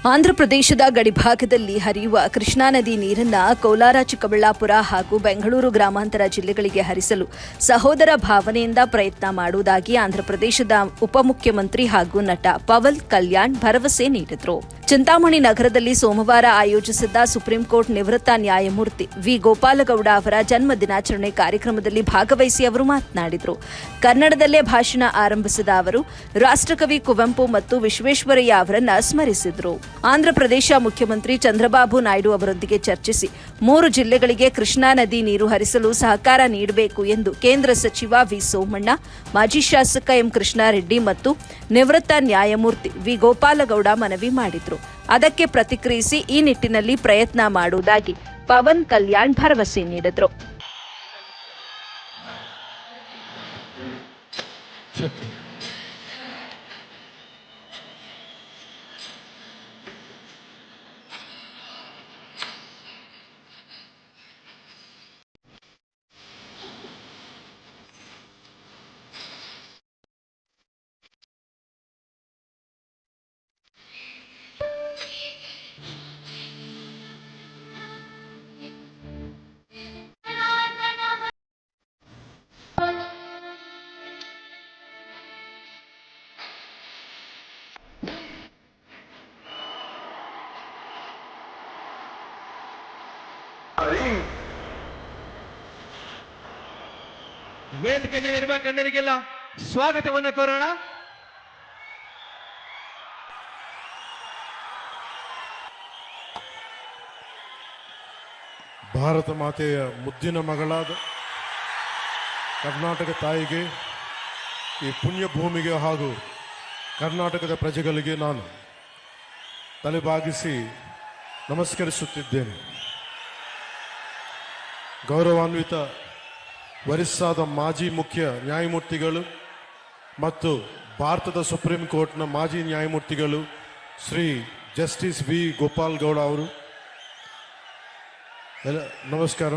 ಆಂಧ್ರಪ್ರದೇಶದ ಗಡಿಭಾಗದಲ್ಲಿ ಹರಿಯುವ ಕೃಷ್ಣಾ ನದಿ ನೀರನ್ನು ಕೋಲಾರ, ಚಿಕ್ಕಬಳ್ಳಾಪುರ ಹಾಗೂ ಬೆಂಗಳೂರು ಗ್ರಾಮಾಂತರ ಜಿಲ್ಲೆಗಳಿಗೆ ಹರಿಸಲು ಸಹೋದರ ಭಾವನೆಯಿಂದ ಪ್ರಯತ್ನ ಮಾಡುವುದಾಗಿ ಆಂಧ್ರಪ್ರದೇಶದ ಉಪಮುಖ್ಯಮಂತ್ರಿ ಹಾಗೂ ನಟ ಪವನ್ ಕಲ್ಯಾಣ್ ಭರವಸೆ ನೀಡಿದರು. ಚಿಂತಾಮಣಿ ನಗರದಲ್ಲಿ ಸೋಮವಾರ ಆಯೋಜಿಸಿದ್ದ ಸುಪ್ರೀಂ ಕೋರ್ಟ್ ನಿವೃತ್ತ ನ್ಯಾಯಮೂರ್ತಿ ವಿ. ಗೋಪಾಲಗೌಡ ಅವರ ಜನ್ಮ ದಿನಾಚರಣೆ ಕಾರ್ಯಕ್ರಮದಲ್ಲಿ ಭಾಗವಹಿಸಿ ಅವರು ಮಾತನಾಡಿದರು. ಕನ್ನಡದಲ್ಲೇ ಭಾಷಣ ಆರಂಭಿಸಿದ ಅವರು ರಾಷ್ಟ್ರಕವಿ ಕುವೆಂಪು ಮತ್ತು ವಿಶ್ವೇಶ್ವರಯ್ಯ ಅವರನ್ನು ಸ್ಮರಿಸಿದರು. ಆಂಧ್ರಪ್ರದೇಶ ಮುಖ್ಯಮಂತ್ರಿ ಚಂದ್ರಬಾಬು ನಾಯ್ಡು ಅವರೊಂದಿಗೆ ಚರ್ಚಿಸಿ 3 ಜಿಲ್ಲೆಗಳಿಗೆ ಕೃಷ್ಣಾ ನದಿ ನೀರು ಹರಿಸಲು ಸಹಕಾರ ನೀಡಬೇಕು ಎಂದು ಕೇಂದ್ರ ಸಚಿವ ವಿ. ಸೋಮಣ್ಣ, ಮಾಜಿ ಶಾಸಕ ಎಂ. ಕೃಷ್ಣಾರೆಡ್ಡಿ ಮತ್ತು ನಿವೃತ್ತ ನ್ಯಾಯಮೂರ್ತಿ ವಿ. ಗೋಪಾಲಗೌಡ ಮನವಿ ಮಾಡಿದರು. ಅದಕ್ಕೆ ಪ್ರತಿಕ್ರಿಯಿಸಿ ಈ ನಿಟ್ಟಿನಲ್ಲಿ ಪ್ರಯತ್ನ ಮಾಡುವುದಾಗಿ ಪವನ್ ಕಲ್ಯಾಣ್ ಭರವಸೆ ನೀಡಿದರು. ವೇದಿಕೆ ಮೇಲಿರುವ ಗಣ್ಯರಿಗೆಲ್ಲ ಸ್ವಾಗತವನ್ನು ಕೋರೋಣ. ಭಾರತ ಮಾತೆಯ ಮುದ್ದಿನ ಮಗಳಾದ ಕರ್ನಾಟಕ ತಾಯಿಗೆ, ಈ ಪುಣ್ಯ ಭೂಮಿಗೆ ಹಾಗೂ ಕರ್ನಾಟಕದ ಪ್ರಜೆಗಳಿಗೆ ನಾನು ತಲೆಬಾಗಿಸಿ ನಮಸ್ಕರಿಸುತ್ತಿದ್ದೇನೆ. ಗೌರವಾನ್ವಿತ ಒರಿಸ್ಸಾದ ಮಾಜಿ ಮುಖ್ಯ ನ್ಯಾಯಮೂರ್ತಿಗಳು ಮತ್ತು ಭಾರತದ ಸುಪ್ರೀಂ ಕೋರ್ಟ್ನ ಮಾಜಿ ನ್ಯಾಯಮೂರ್ತಿಗಳು ಶ್ರೀ ಜಸ್ಟಿಸ್ ವಿ. ಗೋಪಾಲ್ ಗೌಡ ಅವರು, ನಮಸ್ಕಾರ.